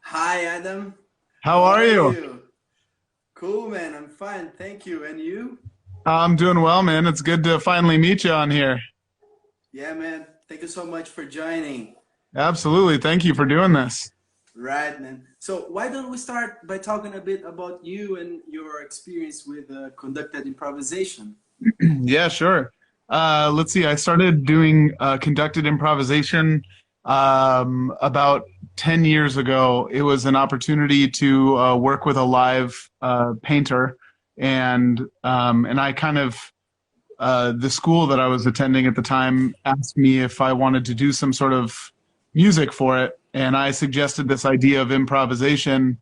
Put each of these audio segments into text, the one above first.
Hi, Adam. How How are are you? you? Cool, man. I'm fine. Thank you. And you? I'm doing well, man. It's good to finally meet you on here. Yeah, man. Thank you so much for joining. Absolutely. Thank you for doing this. Right, man. So, why don't we start by talking a bit about you and your experience with conducted improvisation? Yeah, sure. Let's see. I started doing conducted improvisation about 10 years ago. It was an opportunity to work with a live painter, and I kind of the school that I was attending at the time asked me if I wanted to do some sort of music for it, and I suggested this idea of improvisation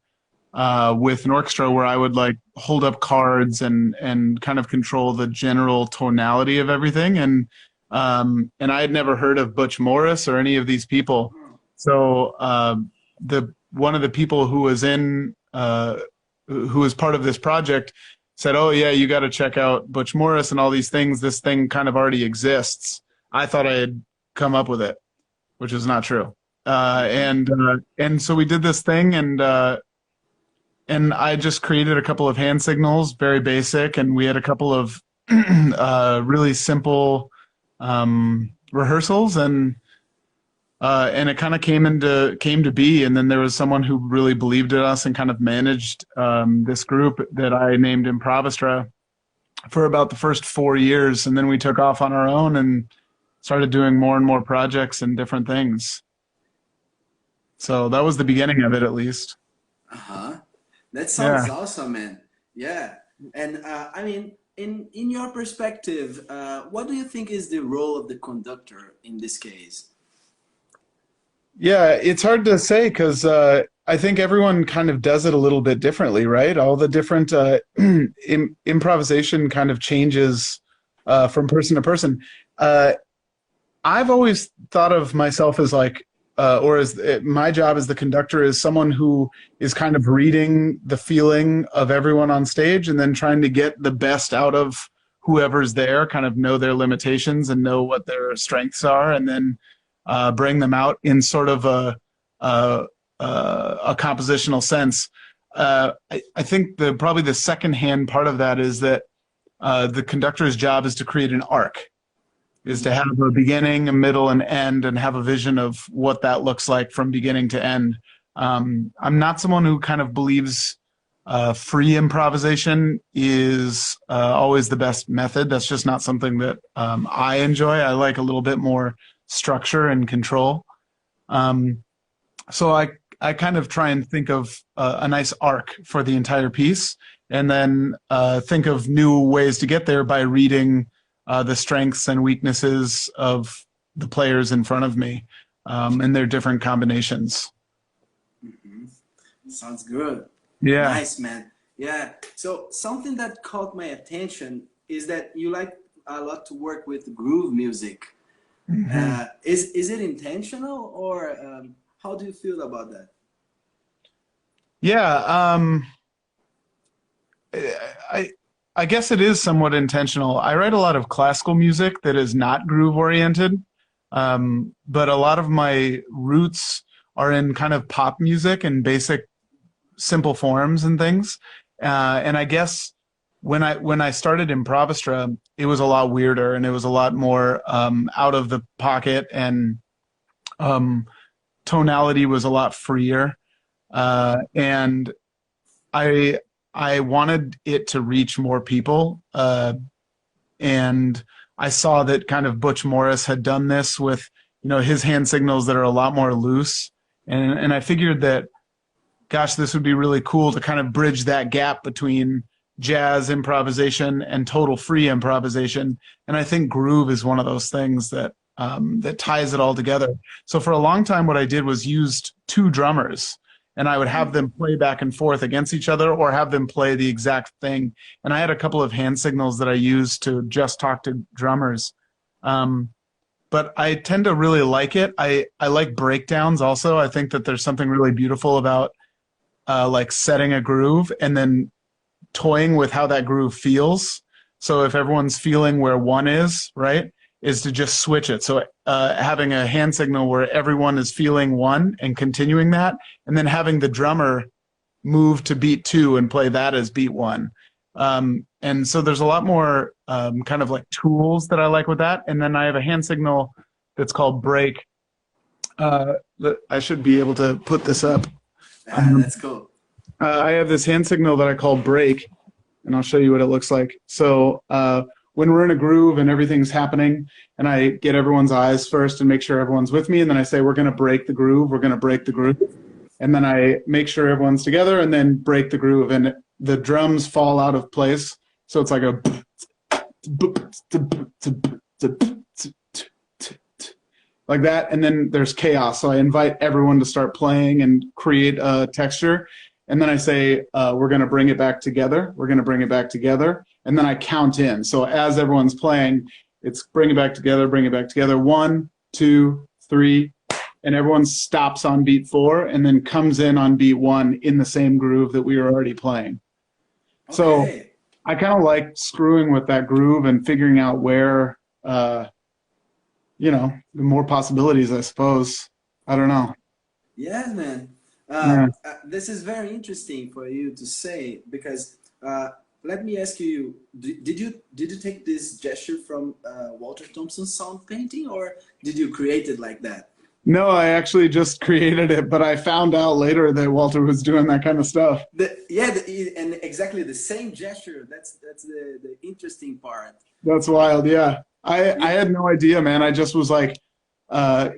with an orchestra where I would like hold up cards and kind of control the general tonality of everything. And I had never heard of Butch Morris or any of these people. So the one of the people who was part of this project said, "Oh yeah, you got to check out Butch Morris and all these things. This thing kind of already exists." I thought I had come up with it, which is not true. And so we did this thing, and I just created a couple of hand signals, very basic, and we had a couple of really simple rehearsals, and it kind of came to be. And then there was someone who really believed in us and kind of managed this group that I named Improvistra for about the first 4 years, and then we took off on our own and started doing more and more projects and different things. So that was the beginning of it, at least. Uh-huh. That Yeah. sounds awesome, man. Yeah. And I mean, in your perspective, what do you think is the role of the conductor in this case? Yeah, it's hard to say because I think everyone kind of does it a little bit differently, right? All the different improvisation kind of changes from person to person. Uh, I've always thought of myself as like, or as my job as the conductor is someone who is kind of reading the feeling of everyone on stage and then trying to get the best out of whoever's there, kind of know their limitations and know what their strengths are, and then bring them out in sort of a, a compositional sense. I think probably the second hand part of that is that the conductor's job is to create an arc, is to have a beginning, a middle, and end, and have a vision of what that looks like from beginning to end. I'm not someone who kind of believes free improvisation is always the best method. That's just not something that I enjoy. I like a little bit more structure and control. Um, so I kind of try and think of a nice arc for the entire piece, and then think of new ways to get there by reading the strengths and weaknesses of the players in front of me, and their different combinations. Mhm. Sounds good. Yeah. Nice, man. Yeah. So something that caught my attention is that you like a lot to work with groove music. Mhm. Is it intentional or how do you feel about that? Yeah. I I guess it is somewhat intentional. I write a lot of classical music that is not groove oriented, but a lot of my roots are in kind of pop music and basic simple forms and things. And I guess when I started Improvistra, it was a lot weirder and it was a lot more out of the pocket, and um, tonality was a lot freer. And I I wanted it to reach more people, and I saw that kind of Butch Morris had done this with his hand signals that are a lot more loose, and I figured that, gosh, this would be really cool to kind of bridge that gap between jazz improvisation and total free improvisation. And I think groove is one of those things that ties it all together. So for a long time, what I did was used two drummers, and I would have them play back and forth against each other or have them play the exact thing. And I had a couple of hand signals that I used to just talk to drummers. Um, but I tend to really like it. I like breakdowns also. I think that there's something really beautiful about like setting a groove and then toying with how that groove feels. So if everyone's feeling where one is, right? is to just switch it. So having a hand signal where everyone is feeling one and continuing that, and then having the drummer move to beat 2 and play that as beat 1. And so there's a lot more kind of like tools that I like with that. And then I have a hand signal that's called break. I should be able to put this up. That's cool. I have this hand signal that I call break, and I'll show you what it looks like. So when we're in a groove and everything's happening, and I get everyone's eyes first and make sure everyone's with me, and then I say, we're going to break the groove, we're going to break the groove. And then I make sure everyone's together and then break the groove, and the drums fall out of place. So it's like a like that, and then there's chaos. So I invite everyone to start playing and create a texture. And then I say, we're going to bring it back together. We're going to bring it back together. And then I count in. So as everyone's playing, it's bring it back together, bring it back together. 1, 2, 3. And everyone stops on beat 4 and then comes in on beat 1 in the same groove that we were already playing. Okay. So I kind of like screwing with that groove and figuring out where, you know, the more possibilities, I suppose. I don't know. Yes, man. This is very interesting for you to say, because let me ask you, did you take this gesture from Walter Thompson's sound painting, or did you create it like that? No, I actually just created it, but I found out later that Walter was doing that kind of stuff. And exactly the same gesture. That's the interesting part. That's wild, yeah. I had no idea, man. I just was like,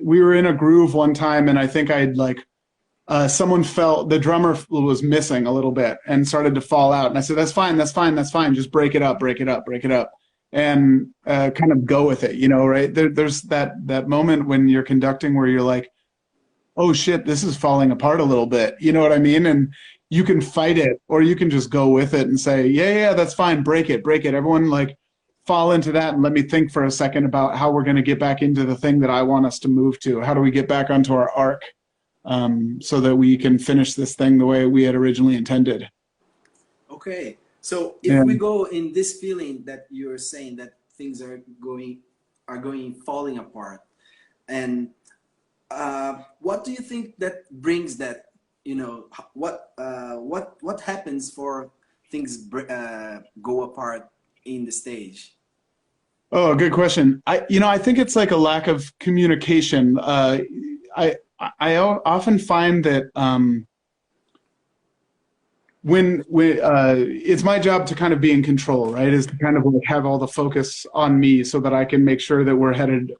we were in a groove one time, and I think I'd like, someone felt, the drummer was missing a little bit and started to fall out. And I said, that's fine, that's fine, that's fine. Just break it up, break it up, break it up. And kind of go with it, you know, right? There's that moment when you're conducting where you're like, oh shit, this is falling apart a little bit. You know what I mean? And you can fight it, or you can just go with it and say, yeah, that's fine. Break it, break it. Everyone like fall into that and let me think for a second about how we're going to get back into the thing that I want us to move to. How do we get back onto our arc so that we can finish this thing the way we had originally intended? Okay. So if we go in this feeling that you're saying that things are falling apart, and what do you think that brings that? You know, what happens for things go apart in the stage? Oh, good question. I think it's like a lack of communication. I often find that. When it's my job to kind of be in control, right? Is to kind of like have all the focus on me so that I can make sure that we're headed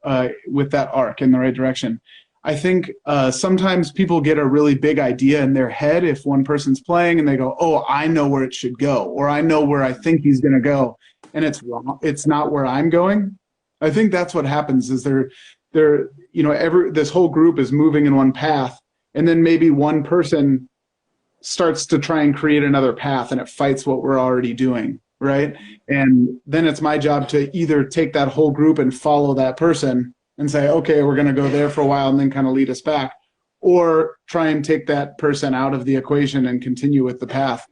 with that arc in the right direction. I think sometimes people get a really big idea in their head if one person's playing and they go, oh, I know where it should go, or I know where I think he's going to go, and it's wrong. It's not where I'm going. I think that's what happens is this whole group is moving in one path, and then maybe one person starts to try and create another path, and it fights what we're already doing, right? And then it's my job to either take that whole group and follow that person and say, okay, we're going to go there for a while and then kind of lead us back, or try and take that person out of the equation and continue with the path.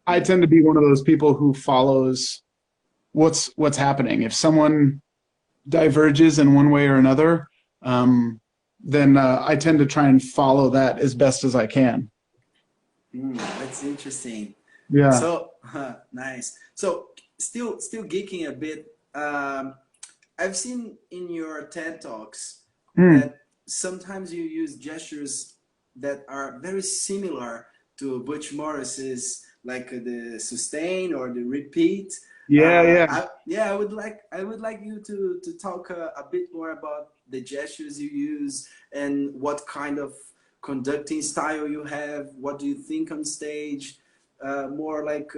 I tend to be one of those people who follows what's happening. If someone diverges in one way or another, then I tend to try and follow that as best as I can. That's interesting. Yeah. So nice. So still geeking a bit. I've seen in your TED Talks that sometimes you use gestures that are very similar to Butch Morris's, like the sustain or the repeat. I would like you to talk a bit more about the gestures you use and what kind of conducting style you have. What do you think on stage? More like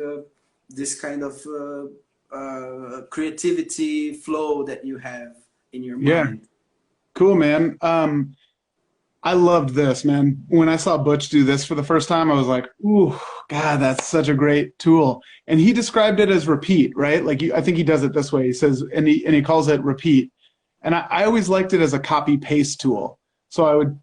this kind of creativity flow that you have in your mind. Yeah, cool, man. I loved this, man. When I saw Butch do this for the first time, I was like, ooh, God, that's such a great tool. And he described it as repeat, right? Like, I think he does it this way. He says, and he calls it repeat. And I always liked it as a copy paste tool. So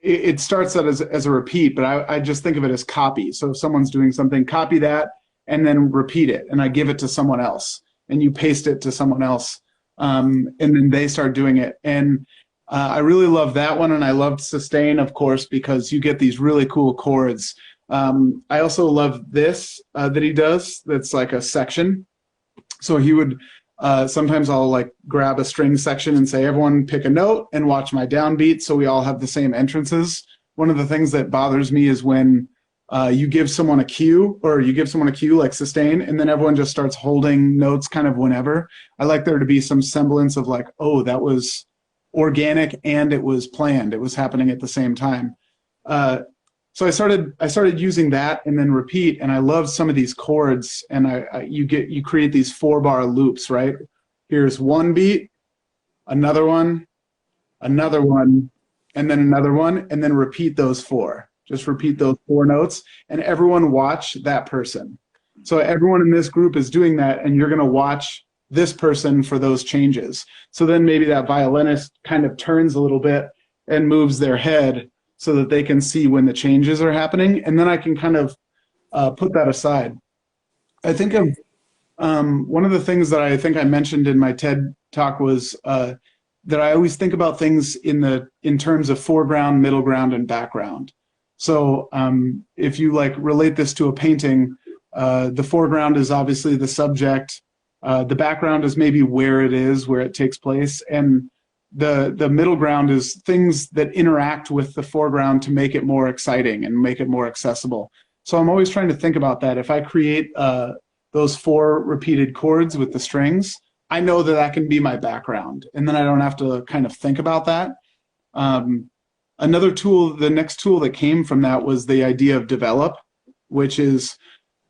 it starts out as a repeat, but I just think of it as copy. So if someone's doing something, copy that and then repeat it. And I give it to someone else, and you paste it to someone else. and then they start doing it. And I really love that one, and I loved sustain, of course, because you get these really cool chords. I also love this that he does. That's like a section. So he would sometimes I'll like grab a string section and say, everyone pick a note and watch my downbeat, so we all have the same entrances. One of the things that bothers me is when you give someone a cue, like sustain, and then everyone just starts holding notes kind of whenever. I like there to be some semblance of like, oh, that was organic and it was planned. It was happening at the same time. So I started using that and then repeat, and I love some of these chords, and you create these 4-bar loops, right? Here's one beat, another one, and then another one, and then repeat those 4. Just repeat those 4 notes, and everyone watch that person. So everyone in this group is doing that, and you're going to watch this person for those changes. So then maybe that violinist kind of turns a little bit and moves their head so that they can see when the changes are happening, and then I can kind of put that aside. I think of one of the things that I think I mentioned in my TED talk was that I always think about things in terms of foreground, middle ground, and background. So if you like relate this to a painting, the foreground is obviously the subject. The background is maybe where it takes place, and the middle ground is things that interact with the foreground to make it more exciting and make it more accessible. So I'm always trying to think about that. If I create those 4 repeated chords with the strings, I know that that can be my background, and then I don't have to kind of think about that. Another tool, the next tool that came from that was the idea of develop, which is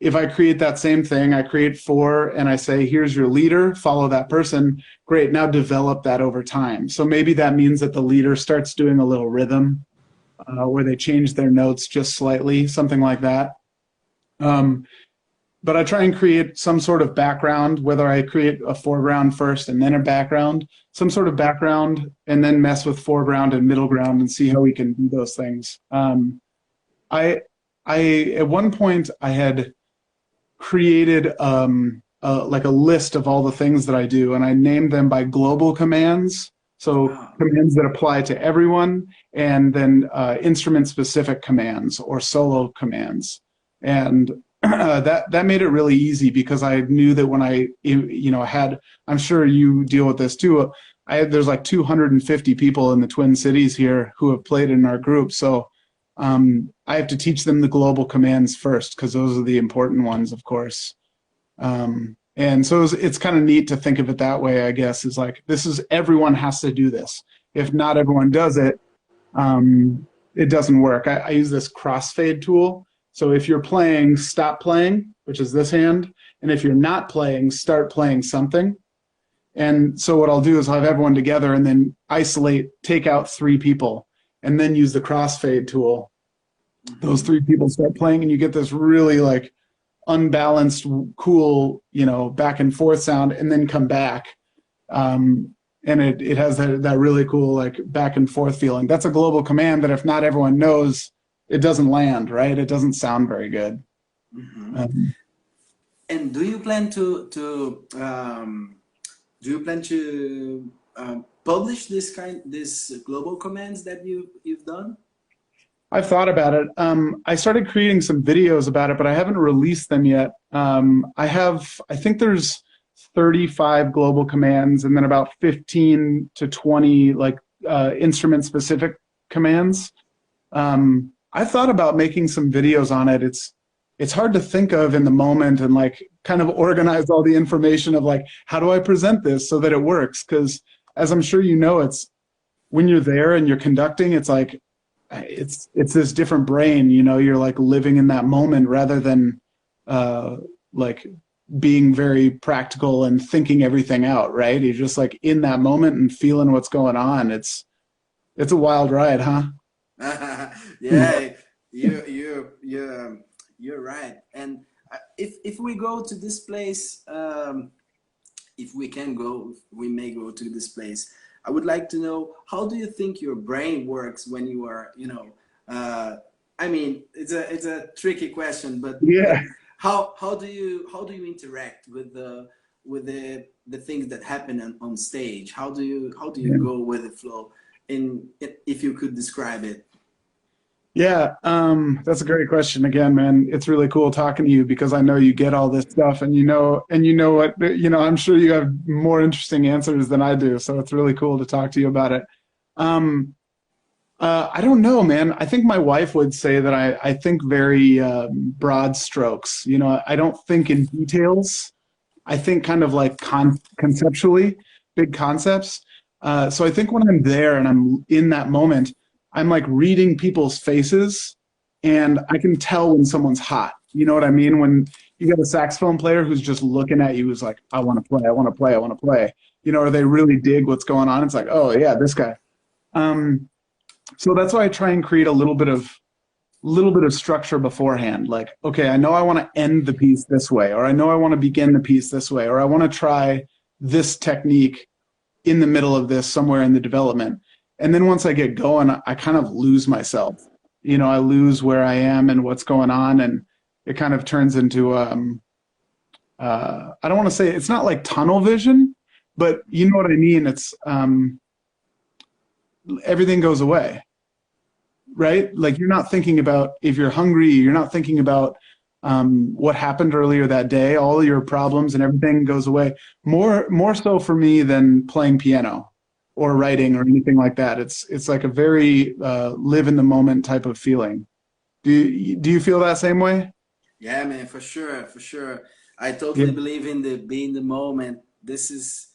if I create that same thing, I create 4 and I say, here's your leader, follow that person. Great, now develop that over time. So maybe that means that the leader starts doing a little rhythm where they change their notes just slightly, something like that. But I try and create some sort of background, whether I create a foreground first and then a background, some sort of background, and then mess with foreground and middle ground and see how we can do those things. At one point I had created like a list of all the things that I do, and I named them by global commands. So commands that apply to everyone, and then instrument-specific commands or solo commands. And that made it really easy because I knew that when I had, I'm sure you deal with this too, there's like 250 people in the Twin Cities here who have played in our group. So I have to teach them the global commands first because those are the important ones, of course. And so it's kind of neat to think of it that way, I guess, is like, everyone has to do this. If not everyone does it, it doesn't work. I use this crossfade tool. So if you're playing, stop playing, which is this hand. And if you're not playing, start playing something. And so what I'll do is I'll have everyone together and then take out 3 people, and then use the crossfade tool. Those 3 people start playing, and you get this really like unbalanced, cool, back and forth sound, and then come back. And it has that really cool like back and forth feeling. That's a global command that if not everyone knows, it doesn't land, right? It doesn't sound very good. Mm-hmm. And do you plan to publish this global commands that you've done? I've thought about it. I started creating some videos about it, but I haven't released them yet. I think there's 35 global commands and then about 15 to 20 like instrument specific commands. I thought about making some videos on it. It's hard to think of in the moment and like kind of organize all the information of like, how do I present this so that it works? Because as I'm sure you know, it's when you're there and you're conducting, it's like, it's this different brain, you're like living in that moment rather than like being very practical and thinking everything out, right? You're just like in that moment and feeling what's going on. It's a wild ride, huh? Yeah, you're right. And if we go to this place, if we can go, we may go to this place. I would like to know, how do you think your brain works when you are, I mean, it's a tricky question, but yeah. How do you interact with the the things that happen on stage? How do you go with the flow? If you could describe it. Yeah, that's a great question. Again, man, it's really cool talking to you because I know you get all this stuff, and you know what, I'm sure you have more interesting answers than I do. So it's really cool to talk to you about it. I don't know, man. I think my wife would say that I think very broad strokes. I don't think in details. I think kind of like conceptually, big concepts. So I think when I'm there and I'm in that moment, I'm like reading people's faces, and I can tell when someone's hot. You know what I mean? When you got a saxophone player who's just looking at you, who's like, I want to play, I want to play, I want to play. Or they really dig what's going on. It's like, oh yeah, this guy. So that's why I try and create a little bit of structure beforehand. Like, okay, I know I want to end the piece this way, or I know I want to begin the piece this way, or I want to try this technique in the middle of this somewhere in the development. And then once I get going, I kind of lose myself. I lose where I am and what's going on, and it kind of turns into I don't want to say, it's not like tunnel vision, but you know what I mean. It's everything goes away, right? Like, you're not thinking about if you're hungry, you're not thinking about what happened earlier that day. All your problems and everything goes away. More so for me than playing piano or writing or anything like that. It's like a very live in the moment type of feeling. Do you feel that same way? Yeah, man, for sure. I totally believe in being in the moment. This is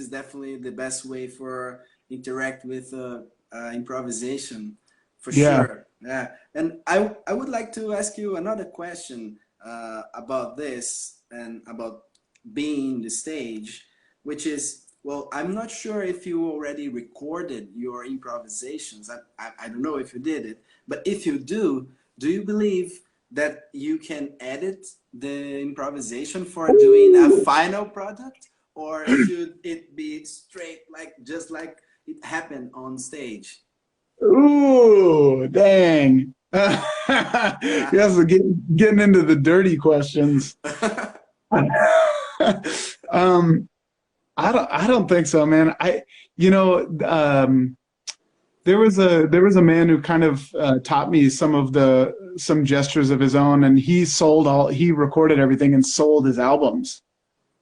definitely the best way for interact with improvisation, for sure. Yeah, and I would like to ask you another question about this and about being the stage, which is, well, I'm not sure if you already recorded your improvisations. I don't know if you did it, but if you do you believe that you can edit the improvisation for doing a final product, or should it be straight, like just like it happened on stage? Ooh, dang. Yes, we're getting into the dirty questions. I don't think so, man. There was a man who kind of taught me some gestures of his own, and he recorded everything and sold his albums.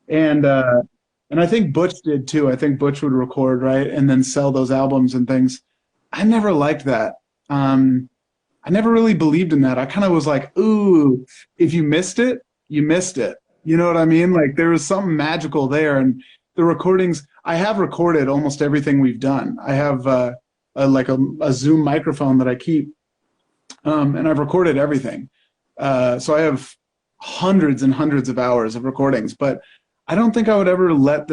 And I think Butch did too. I think Butch would record, right, and then sell those albums and things. I never liked that. I never really believed in that. I kind of was like, ooh, if you missed it, you missed it. You know what I mean? Like, there was something magical there. And the recordings, I have recorded almost everything we've done. I have like a Zoom microphone that I keep, and I've recorded everything. So I have hundreds and hundreds of hours of recordings, but I don't think I would ever let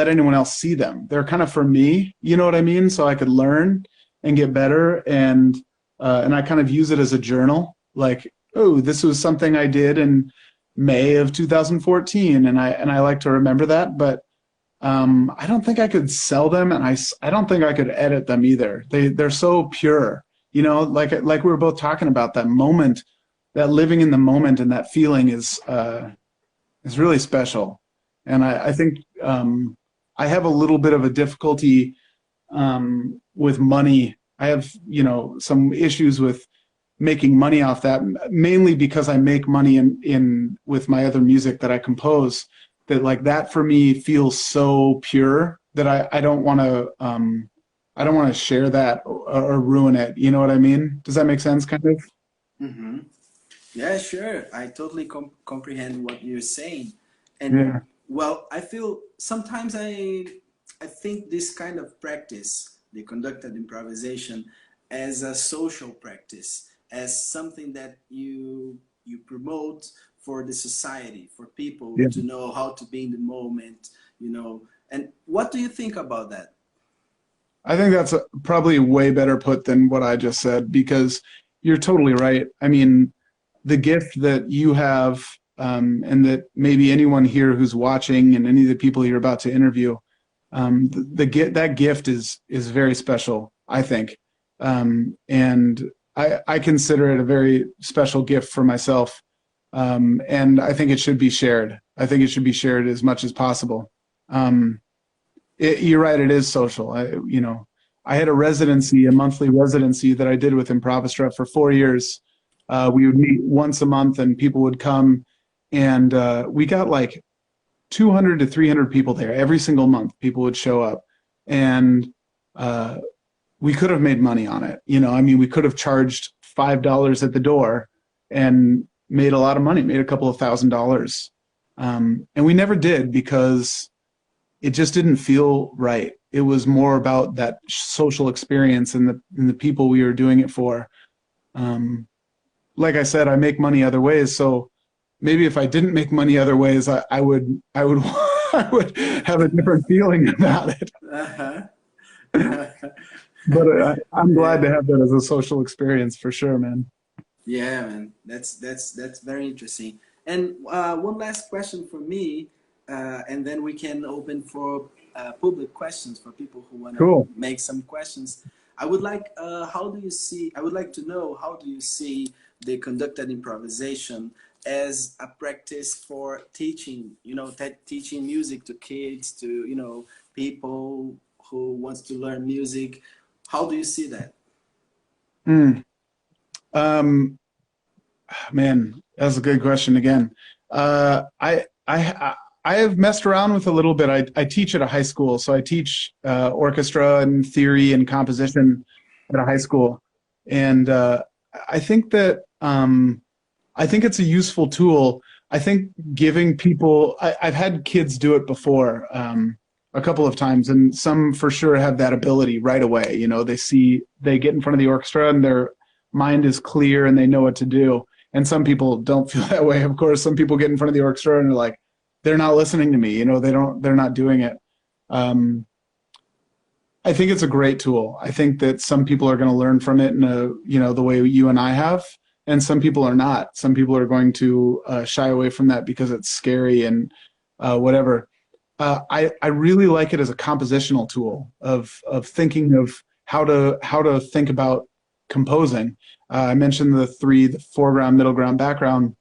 anyone else see them. They're kind of for me, you know what I mean? So I could learn and get better, and I kind of use it as a journal. Like, oh, this was something I did in May of 2014, and I like to remember that. But I don't think I could sell them, and I don't think I could edit them either. They're so pure, like we were both talking about, that moment, that living in the moment, and that feeling is really special. And I think I have a little bit of a difficulty with money. I have, some issues with making money off that, mainly because I make money with my other music that I compose. That for me feels so pure that I don't want to share that or ruin it. You know what I mean? Does that make sense, kind of? Mm-hmm. Yeah, sure. I totally comprehend what you're saying. And yeah. Well, I feel sometimes I think this kind of practice, the conducted improvisation, as a social practice, as something that you promote for the society, for people to know how to be in the moment, And what do you think about that? I think that's probably way better put than what I just said, because you're totally right. I mean, the gift that you have, and that maybe anyone here who's watching and any of the people you're about to interview, that gift is very special, I think. And I consider it a very special gift for myself. And I think it should be shared. I think it should be shared as much as possible. You're right, it is social. I had a monthly residency that I did with Improvistra for 4 years. We would meet once a month and people would come, and we got like 200 to 300 people there every single month. People would show up, and we could have made money on it. We could have charged $5 at the door and made a lot of money, made a couple of $1,000. And we never did because it just didn't feel right. It was more about that social experience and the people we were doing it for. Like I said, I make money other ways. So maybe if I didn't make money other ways, I would I would have a different feeling about it. But I'm glad to have that as a social experience for sure, man. Yeah, man, that's very interesting. And one last question for me, and then we can open for public questions for people who want to make some questions. I would like to know, how do you see the conducted improvisation as a practice for teaching, teaching music to kids, to, people who wants to learn music? How do you see that? Man, that's a good question again. I have messed around with a little bit. I teach at a high school, so I teach orchestra and theory and composition at a high school, and I think that I think it's a useful tool. I think giving people, I've had kids do it before a couple of times, and some for sure have that ability right away. They get in front of the orchestra and their mind is clear and they know what to do. And some people don't feel that way. Of course, some people get in front of the orchestra and they're like, they're not listening to me. They're not doing it. I think it's a great tool. I think that some people are going to learn from it in the way you and I have, and some people are not. Some people are going to shy away from that because it's scary and whatever. I really like it as a compositional tool of thinking of how to think about composing. I mentioned the foreground, middle ground, background,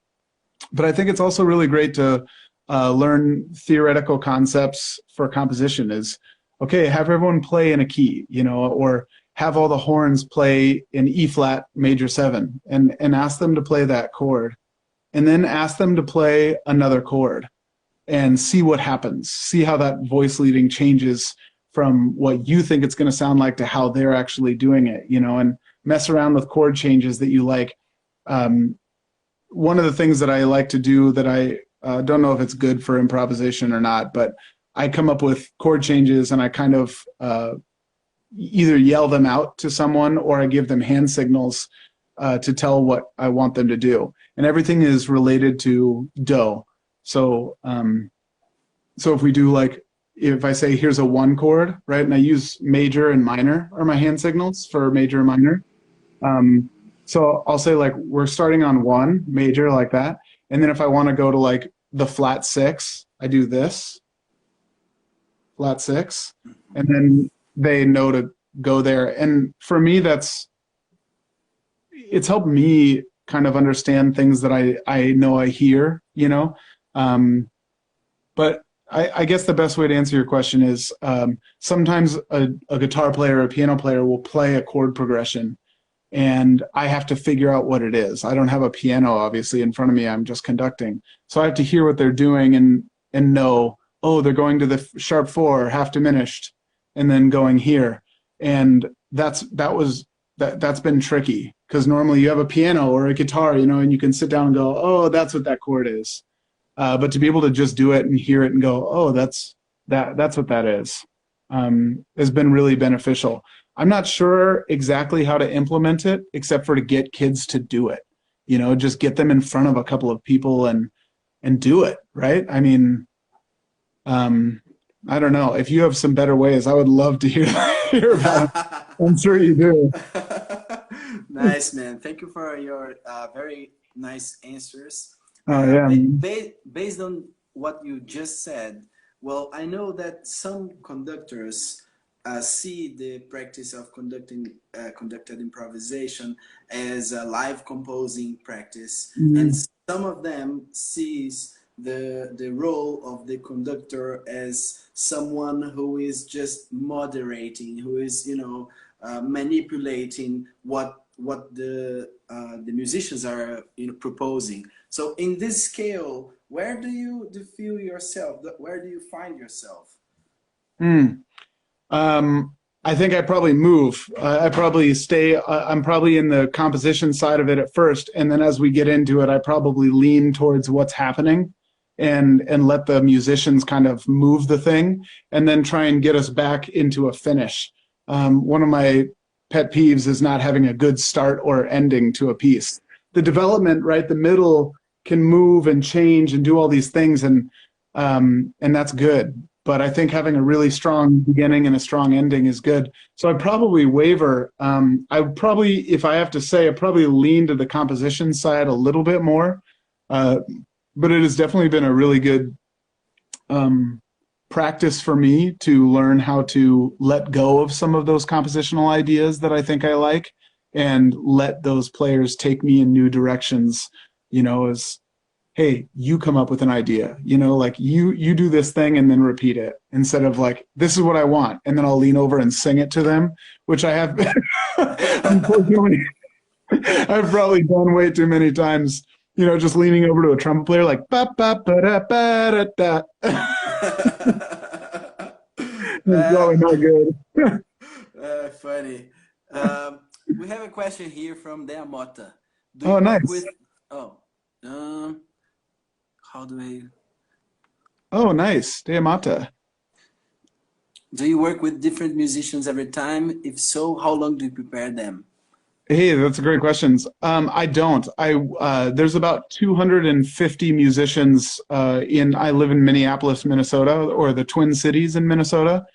but I think it's also really great to learn theoretical concepts for composition. Is okay, have everyone play in a key, or have all the horns play in E flat major 7 and ask them to play that chord, and then ask them to play another chord and see what happens. See how that voice leading changes from what you think it's going to sound like to how they're actually doing it, and mess around with chord changes that you like. One of the things that I like to do that I don't know if it's good for improvisation or not, but I come up with chord changes and I kind of either yell them out to someone or I give them hand signals to tell what I want them to do. And everything is related to do. So if we do if I say here's a 1 chord, right, and I use major and minor are my hand signals for major and minor. So I'll say we're starting on 1 major like that. And then if I want to go to the flat 6, I do this flat 6, and then they know to go there. And for me, it's helped me kind of understand things that I know I hear, but I guess the best way to answer your question is sometimes a guitar player or a piano player will play a chord progression and I have to figure out what it is. I don't have a piano obviously in front of me. I'm just conducting. So I have to hear what they're doing and know, oh, they're going to the sharp 4, half diminished, and then going here. And that's been tricky because normally you have a piano or a guitar, and you can sit down and go, oh, that's what that chord is. But to be able to just do it and hear it and go, oh, that's what that is, has been really beneficial. I'm not sure exactly how to implement it, except for to get kids to do it. Just get them in front of a couple of people and do it, right? I mean, I don't know. If you have some better ways, I would love to hear about it. I'm sure you do. Nice, man. Thank you for your very nice answers. Oh, yeah. Based on what you just said, well, I know that some conductors see the practice of conducted improvisation as a live composing practice, and some of them sees the role of the conductor as someone who is just moderating, who is, you know, manipulating what the musicians are, you know, proposing. So in this scale, where do you feel yourself? Where do you find yourself? I think I probably move. I probably stay. I'm probably in the composition side of it at first, and then as we get into it, I probably lean towards what's happening, and let the musicians kind of move the thing, and then try and get us back into a finish. One of my pet peeves is not having a good start or ending to a piece. The development, right, the middle can move and change and do all these things, and that's good. But I think having a really strong beginning and a strong ending is good. So I probably waver. I probably, if I have to say, I probably lean to the composition side a little bit more. But it has definitely been a really good practice for me to learn how to let go of some of those compositional ideas that I think I like, and let those players take me in new directions, you know, as, hey, you come up with an idea, you know, like you do this thing and then repeat it, instead of like, this is what I want, and then I'll lean over and sing it to them, which I have unfortunately I've probably done way too many times, you know, just leaning over to a trumpet player like ba ba ba da ba da da. It's probably not good. Funny. We have a question here from Dea Mota. Oh, nice. How do I? Oh, nice. Dea Mata. Do you work with different musicians every time? If so, how long do you prepare them? Hey, that's a great question. I don't. There's about 250 musicians I live in Minneapolis, Minnesota, or the Twin Cities in Minnesota,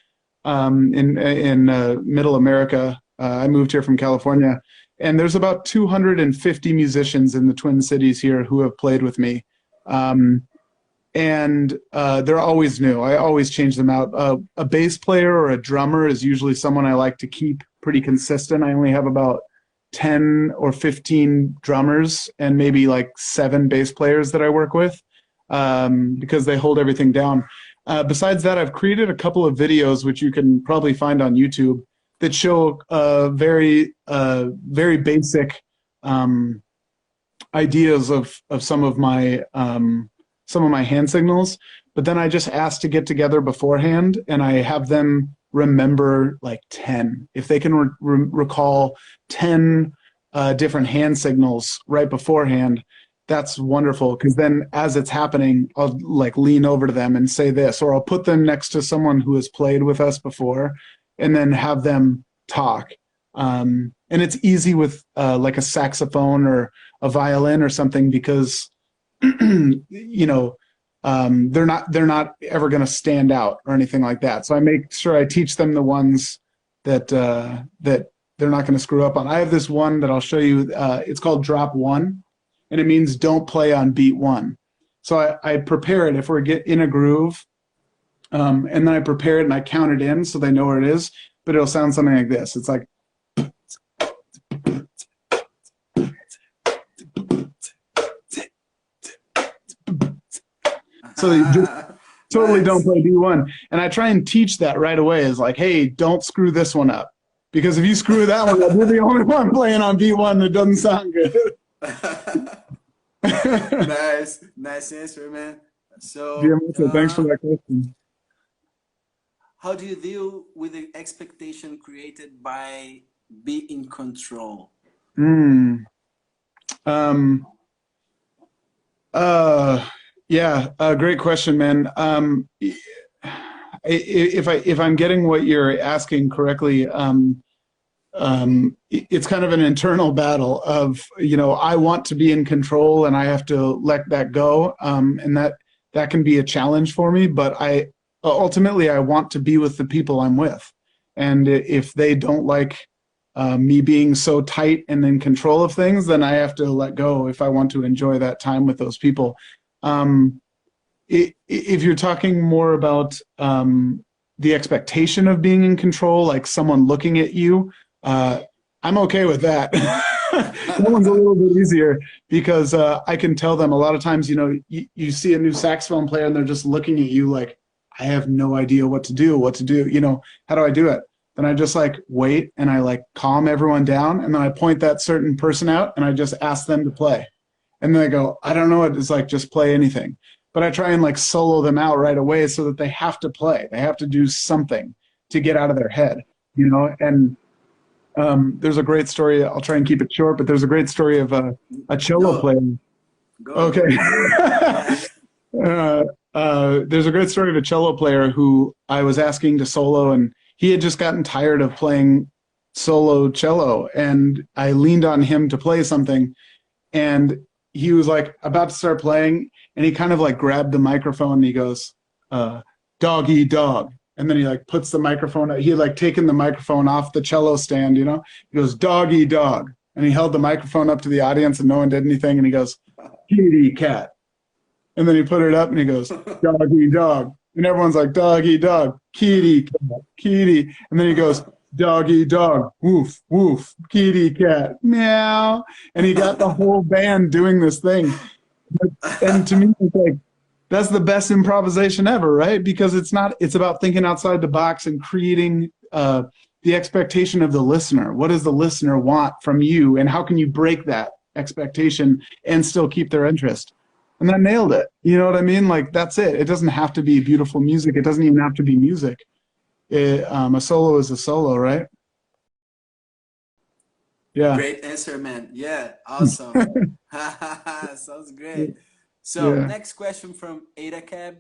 in Middle America. I moved here from California, and there's about 250 musicians in the Twin Cities here who have played with me. And they're always new. I always change them out. A bass player or a drummer is usually someone I like to keep pretty consistent. I only have about 10 or 15 drummers and maybe like 7 bass players that I work with, because they hold everything down. Besides that, I've created a couple of videos, which you can probably find on YouTube, that show very basic ideas of some of my hand signals. But then I just ask to get together beforehand, and I have them remember like 10. If they can recall 10 different hand signals right beforehand, that's wonderful, because then as it's happening, I'll like lean over to them and say this, or I'll put them next to someone who has played with us before and then have them talk. And it's easy with like a saxophone or a violin or something, because you know, they're not ever going to stand out or anything like that. So I make sure I teach them the ones that that they're not going to screw up on. I have this one that I'll show you. It's called drop 1, and it means don't play on beat 1. So I prepare it if we're in a groove, and then I prepare it and I count it in so they know where it is. But it'll sound something like this. It's like. So you just totally don't play B1. And I try and teach that right away, is like, hey, don't screw this one up. Because if you screw that one up, you're the only one playing on B1 that doesn't sound good. Nice answer, man. So, yeah, thanks for that question. How do you deal with the expectation created by be in control? Yeah, great question, man. If I'm getting what you're asking correctly, it's kind of an internal battle of, you know, I want to be in control and I have to let that go, and that can be a challenge for me. But ultimately I want to be with the people I'm with, and if they don't like me being so tight and in control of things, then I have to let go if I want to enjoy that time with those people. If you're talking more about the expectation of being in control, like someone looking at you, I'm okay with that. That one's a little bit easier because I can tell them a lot of times, you know, you see a new saxophone player and they're just looking at you like, I have no idea what to do, you know, how do I do it? Then I just like wait and I like calm everyone down and then I point that certain person out and I just ask them to play. And then I go, I don't know what it's like, just play anything. But I try and like solo them out right away so that they have to play. They have to do something to get out of their head, you know? And there's a great story. I'll try and keep it short, but there's a great story of a cello player. Okay. There's a great story of a cello player who I was asking to solo, and he had just gotten tired of playing solo cello, and I leaned on him to play something, and he was like about to start playing, and he kind of like grabbed the microphone and he goes, dog eat dog. And then he like puts the microphone, he had like taken the microphone off the cello stand, you know, he goes, dog eat dog. And he held the microphone up to the audience and no one did anything. And he goes, kitty cat. And then he put it up and he goes, dog eat dog. And everyone's like, dog eat dog, kitty cat, kitty. And then he goes, dog eat dog, woof, woof, kitty cat, meow. And he got the whole band doing this thing. And to me, it's like, that's the best improvisation ever, right? Because it's about thinking outside the box and creating the expectation of the listener. What does the listener want from you? And how can you break that expectation and still keep their interest? And I nailed it. You know what I mean? Like, that's it. It doesn't have to be beautiful music. It doesn't even have to be music. A solo is a solo, right? Yeah. Great answer, man. Yeah, awesome. Sounds great. So Yeah. next question from Ada Cab,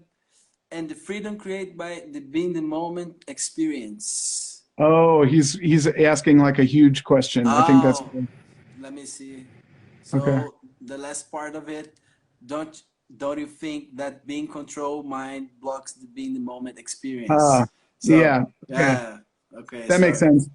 and the freedom created by the being the moment experience. Oh, he's asking like a huge question. I think that's Oh, let me see. okay. So the last part of it, don't you think that being controlled mind blocks the being the moment experience? So Yeah. Okay. okay, That makes sorry. sense.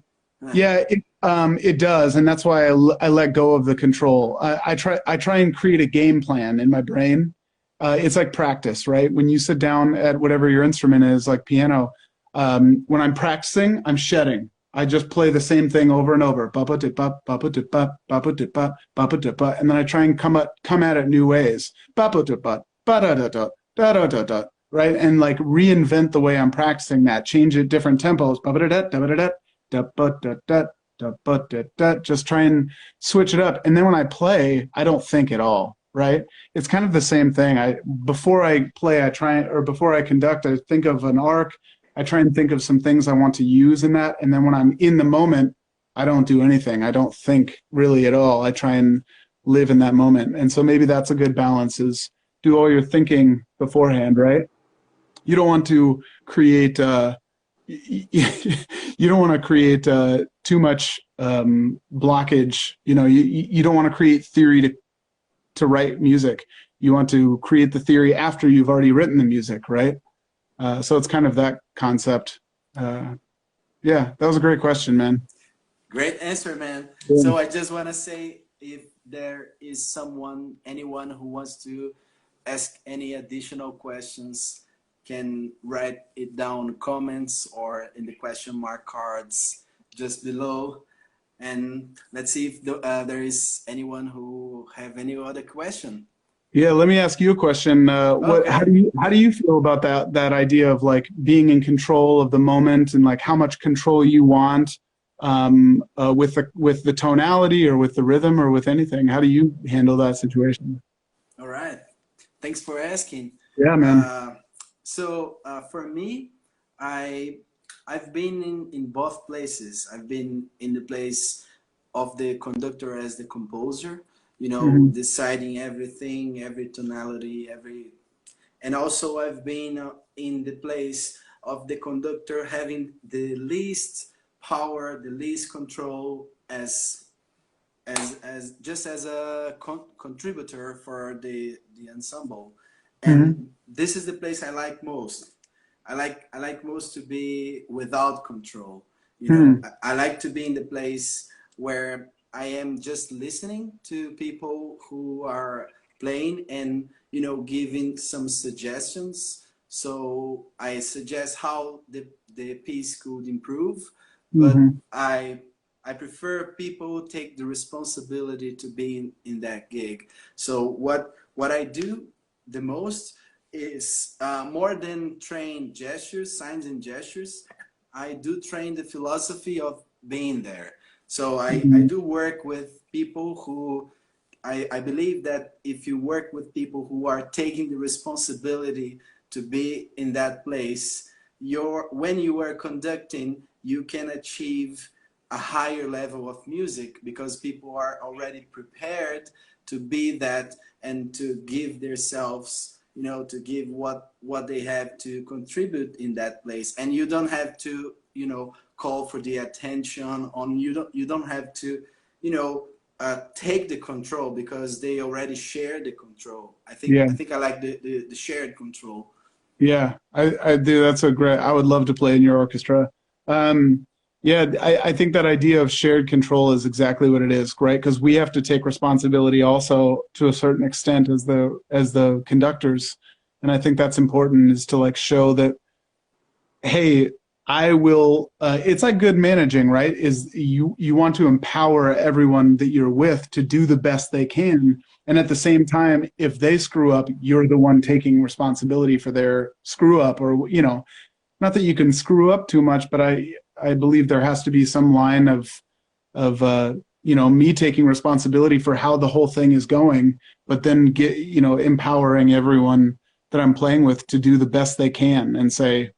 Yeah, it does, and that's why I let go of the control. I try and create a game plan in my brain. It's like practice, right? When you sit down at whatever your instrument is, like piano, when I'm practicing, I'm shedding. I just play the same thing over and over, ba-ba-dip-bop, ba-ba-dip-bop, ba-ba-dip-bop, ba-ba-dip-bop, and then I try and come at it new ways, ba-ba-dip-bop, ba-da-da-da, da-da-da-da, right? And like reinvent the way I'm practicing that, change it different tempos, ba-ba-da-da, da-ba-da-da, da-ba-da-da, da-ba-da-da, just try and switch it up. And then when I play, I don't think at all, right? It's kind of the same thing. Before I play, before I conduct, I think of an arc. I try and think of some things I want to use in that. And then when I'm in the moment, I don't do anything. I don't think really at all. I try and live in that moment. And so maybe that's a good balance, is do all your thinking beforehand, right? You don't want to create you don't want to create too much blockage. You know, you don't want to create theory to write music. You want to create the theory after you've already written the music, right? So it's kind of that concept. Yeah, that was a great question, man. Great answer, man. Yeah. So I just want to say, if there is anyone who wants to ask any additional questions, can write it down in the comments or in the question mark cards just below. And let's see if there is anyone who have any other question. Yeah, let me ask you a question. Okay. How do you feel about that idea of like being in control of the moment and like how much control you want with the tonality or with the rhythm or with anything? How do you handle that situation? All right. Thanks for asking. Yeah, man. So for me, I've been in both places. I've been in the place of the conductor as the composer, you know, deciding everything, every tonality, and also I've been in the place of the conductor having the least power, the least control as just as a contributor for the ensemble. And this is the place I like most. I like most to be without control. You know, I like to be in the place where I am just listening to people who are playing and, you know, giving some suggestions. So I suggest how the piece could improve, but I I prefer people take the responsibility to be in that gig. So what I do the most is more than train gestures, signs and gestures, I do train the philosophy of being there. So I do work with people who, I believe that if you work with people who are taking the responsibility to be in that place, when you are conducting, you can achieve a higher level of music because people are already prepared to be that and to give themselves, you know, to give what they have to contribute in that place. And you don't have to, you know, call for the attention on, you don't have to, you know, take the control because they already share the control. I think I like the shared control. Yeah, I do. That's a great, I would love to play in your orchestra. Yeah, I think that idea of shared control is exactly what it is, right? Because we have to take responsibility also to a certain extent as the conductors. And I think that's important, is to like show that, hey, I will, it's like good managing, right? Is you want to empower everyone that you're with to do the best they can. And at the same time, if they screw up, you're the one taking responsibility for their screw up, or, you know, not that you can screw up too much, but I believe there has to be some line of you know, me taking responsibility for how the whole thing is going, but then you know, empowering everyone that I'm playing with to do the best they can and say,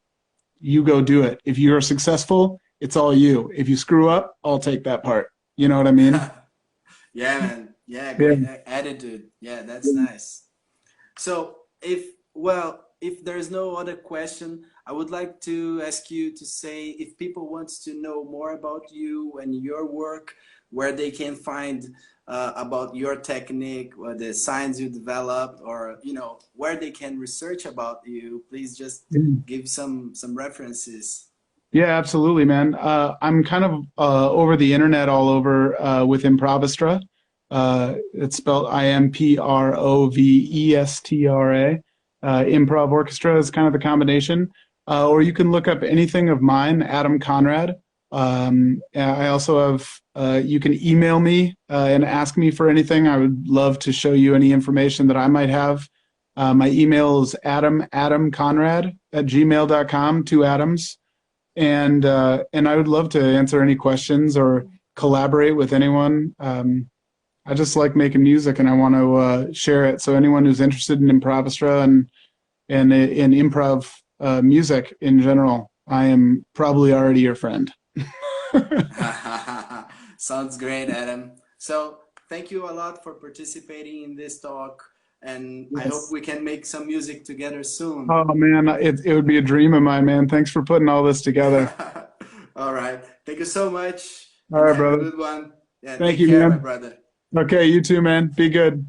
you go do it. If you're successful, it's all you. If you screw up, I'll take that part. You know what I mean? Yeah, man. Yeah, Yeah. great attitude. Yeah, that's nice. So if there's no other question, I would like to ask you to say, if people want to know more about you and your work, where they can find about your technique or the signs you developed, or, you know, where they can research about you, please just give some references. Yeah, absolutely, man. I'm kind of over the internet all over with Improvistra. It's spelled Improvestra. Improv Orchestra is kind of the combination. Or you can look up anything of mine, Adam Conrad. I also have, you can email me and ask me for anything. I would love to show you any information that I might have. My email is adamconrad@gmail.com, two Adams. And I would love to answer any questions or collaborate with anyone. I just like making music, and I want to share it. So anyone who's interested in Improvistra and in improv music in general, I am probably already your friend. Sounds great, Adam. So thank you a lot for participating in this talk, and I hope Yes. we can make some music together soon. Oh man, it would be a dream of mine, man. Thanks for putting all this together. All right. Thank you so much, All and right, have a brother. good one. Yeah, Thank take you, care, my man. brother. Okay, you too, man. Be good.